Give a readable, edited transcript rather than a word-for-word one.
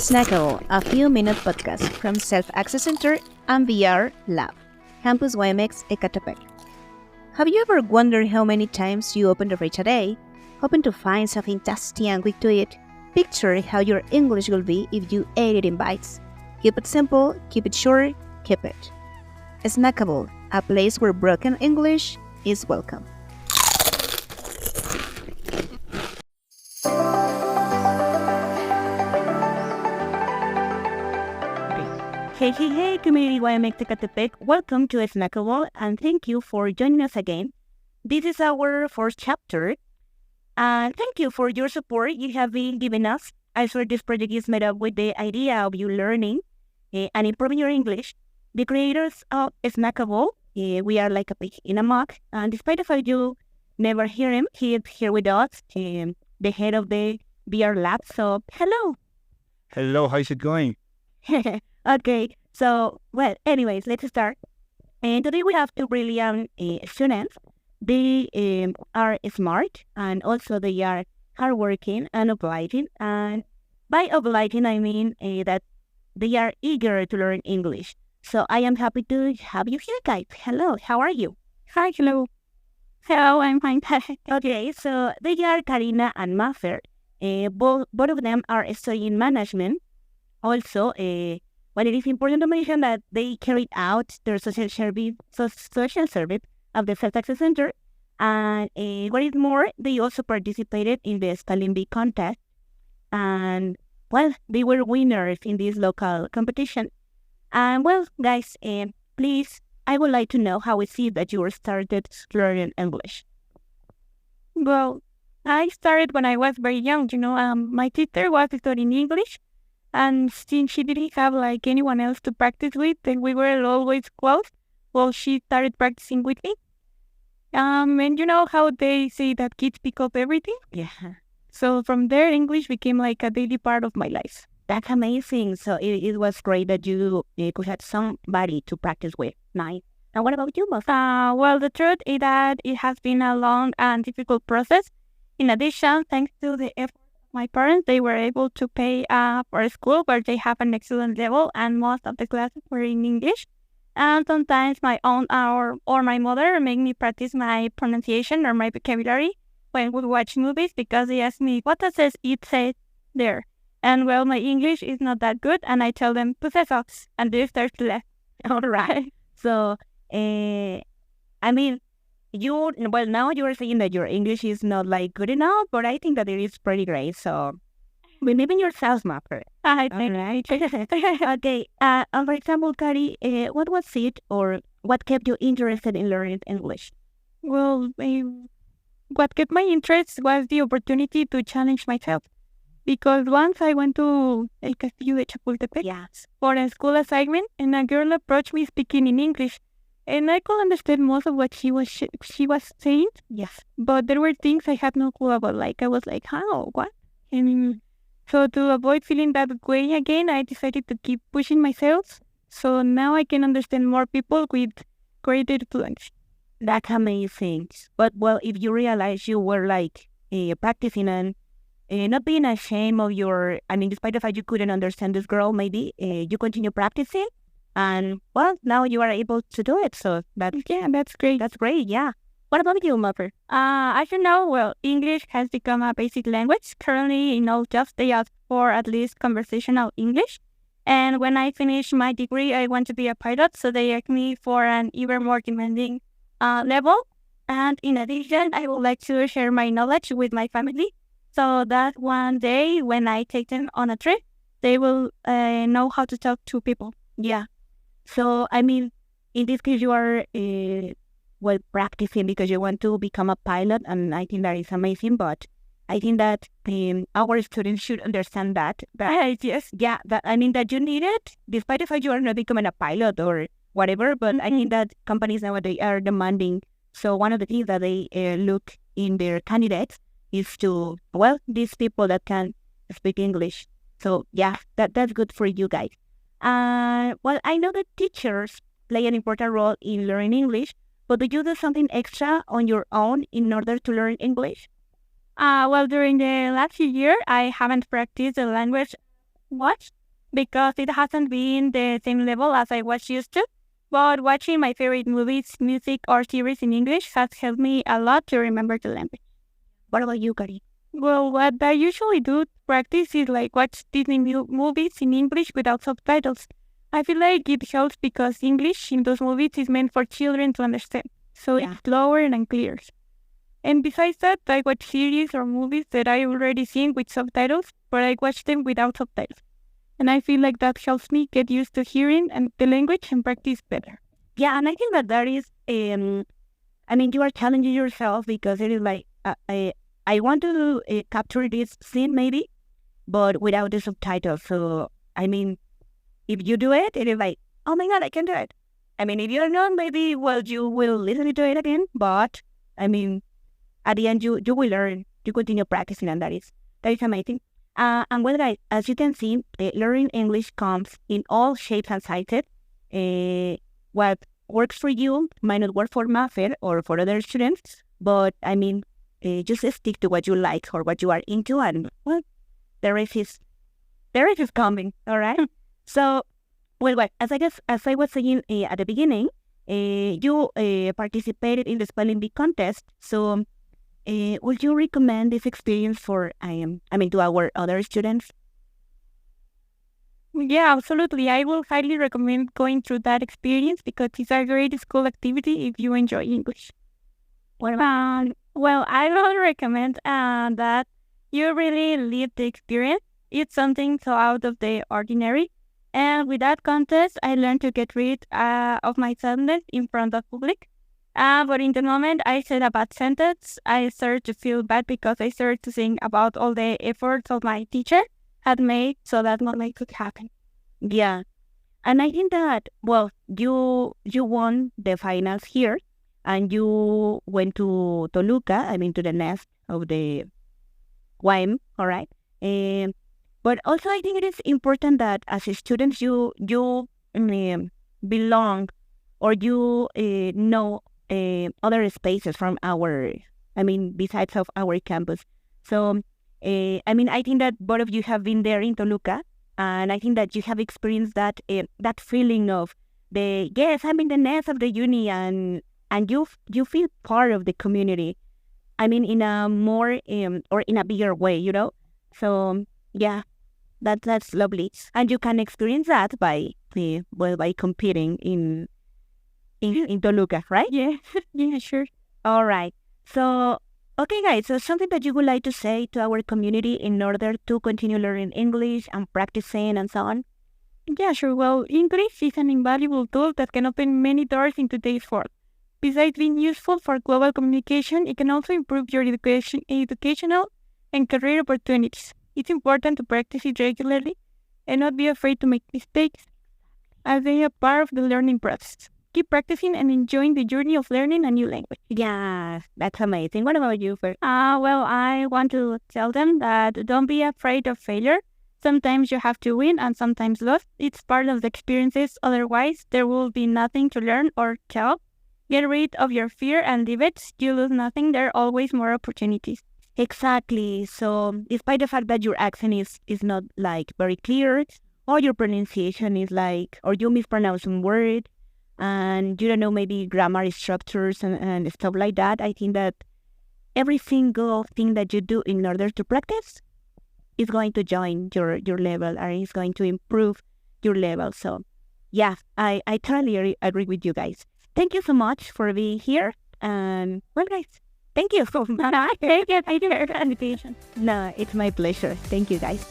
Snackle, a few-minute podcast from Self-Access Center and VR Lab, Campus YMX Ecatepec. Have you ever wondered how many times you open the fridge a day, hoping to find something tasty and quick to eat? Picture how your English will be if you ate it in bites. Keep it simple, keep it short, keep it. Snackable, a place where broken English is welcome. Hey, Community YMX Ecatepec. Welcome to Snackable, and thank you for joining us again. This is our fourth chapter, and thank you for your support you have been giving us. I swear this project is made up with the idea of you learning and improving your English. The creators of Snackable, we are like a pig in a mug, and despite the fact you never hear him, he is here with us, the head of the VR Lab. So, hello. Hello, how's it going? Okay, so, anyways, let's start. And today we have two brilliant students. They are smart, and also they are hardworking and obliging. And by obliging, I mean that they are eager to learn English. So I am happy to have you here, guys. Hello, how are you? Hi, hello. Hello, I'm fine. Okay, so they are Karina and Maffer. Both of them are studying management. Also, it is important to mention that they carried out their social service of the Self-Access Center. And what is more, they also participated in the Spelling Bee contest. And, they were winners in this local competition. And, guys, please, I would like to know how is it that you started learning English? Well, I started when I was very young, my teacher was studying English. And since she didn't have anyone else to practice with, and we were always close, she started practicing with me. And you know how they say that kids pick up everything? Yeah. So from there, English became like a daily part of my life. That's amazing. So it was great that you could have somebody to practice with. Nice. And what about you, Mos? The truth is that it has been a long and difficult process. In addition, thanks to the effort of my parents, they were able to pay for a school where they have an excellent level, and most of the classes were in English. And sometimes my aunt or my mother make me practice my pronunciation or my vocabulary when we watch movies, because they ask me, what does it say there? And my English is not that good, and I tell them, "Possessors," and they start to laugh. All right. So, now you are saying that your English is not good enough, but I think that it is pretty great. So, believe in yourself, Mapper. I think. Okay. For example, Kari, what was it, or what kept you interested in learning English? What kept my interest was the opportunity to challenge myself. Because once I went to El Castillo de Chapultepec for a school assignment, and a girl approached me speaking in English. And I could understand most of what she was saying. Yes. But there were things I had no clue about. I was like, how? What? And so to avoid feeling that way again, I decided to keep pushing myself. So now I can understand more people with greater fluency. That's amazing. But, if you realize you were practicing and not being ashamed of despite the fact you couldn't understand this girl, maybe you continue practicing. And, now you are able to do it. So that's great. That's great, yeah. What about you, Mapper? As you know, English has become a basic language. Currently, in all jobs, they ask for at least conversational English. And when I finish my degree, I want to be a pilot. So they asked me for an even more demanding level. And in addition, I would like to share my knowledge with my family, so that one day when I take them on a trip, they will know how to talk to people. Yeah. So, in this case, you are, practicing because you want to become a pilot, and I think that is amazing, but I think that our students should understand that Yes. Yeah, that you need it, despite the fact you are not becoming a pilot or whatever, but I think that companies nowadays are demanding. So one of the things that they look in their candidates is to, these people that can speak English. So, yeah, that's good for you guys. I know that teachers play an important role in learning English, but do you do something extra on your own in order to learn English? During the last year, I haven't practiced the language watch because it hasn't been the same level as I was used to. But watching my favorite movies, music, or series in English has helped me a lot to remember the language. What about you, Kari? Well, what I usually do to practice is like watch Disney movies in English without subtitles. I feel like it helps because English in those movies is meant for children to understand, so Yeah. it's slower and clear. And besides that, I watch series or movies that I already seen with subtitles, but I watch them without subtitles. And I feel like that helps me get used to hearing and the language and practice better. Yeah, and I think that is, I mean, you are challenging yourself because it is like, I want to capture this scene maybe, but without the subtitles. So, I mean, if you do it, it is like, oh my God, I can do it. I mean, if you're not, maybe, well, you will listen to it again, but I mean, at the end, you will learn, you continue practicing, and that is amazing. And well, guys, as you can see, learning English comes in all shapes and sizes. What works for you might not work for Mafer or for other students, but I mean, just stick to what you like or what you are into, and well, the rest is coming. All right. So, well, as I was saying at the beginning, you participated in the spelling bee contest. So, would you recommend this experience for to our other students? Yeah, absolutely. I will highly recommend going through that experience because it's a great school activity if you enjoy English. What about Well, I will recommend that you really live the experience. It's something so out of the ordinary. And with that contest, I learned to get rid of my sadness in front of public. But in the moment I said a bad sentence, I started to feel bad because I started to think about all the efforts of my teacher had made so that moment could happen. Yeah, and I think that well, you won the finals here, and you went to Toluca. I mean, to the nest of the YM. All right. But also I think it is important that as a student you belong or you know other spaces from besides of our campus. So, I think that both of you have been there in Toluca, and I think that you have experienced that that feeling of yes, I'm in the nest of the uni, and you feel part of the community. I mean, in a more or in a bigger way, you know. So yeah, that's lovely, and you can experience that by competing in Toluca, right? Yeah, yeah, sure. All right. So, okay, guys. So, something that you would like to say to our community in order to continue learning English and practicing and so on? Yeah, sure. Well, English is an invaluable tool that can open many doors in today's world. Besides being useful for global communication, it can also improve your educational and career opportunities. It's important to practice it regularly and not be afraid to make mistakes, as they are part of the learning process. Keep practicing and enjoying the journey of learning a new language. Yeah, that's amazing. What about you, Fer? Well, I want to tell them that don't be afraid of failure. Sometimes you have to win and sometimes lose. It's part of the experiences. Otherwise, there will be nothing to learn or tell. Get rid of your fear and leave it. You lose nothing. There are always more opportunities. Exactly. So, despite the fact that your accent is not like very clear, or your pronunciation is like, or you mispronounce some word, and you don't know maybe grammar structures and stuff like that, I think that every single thing that you do in order to practice is going to join your level and is going to improve your level. So yeah, I totally agree with you guys. Thank you so much for being here. And well, guys, thank you so much. Take it. I do education. No, it's my pleasure. Thank you, guys.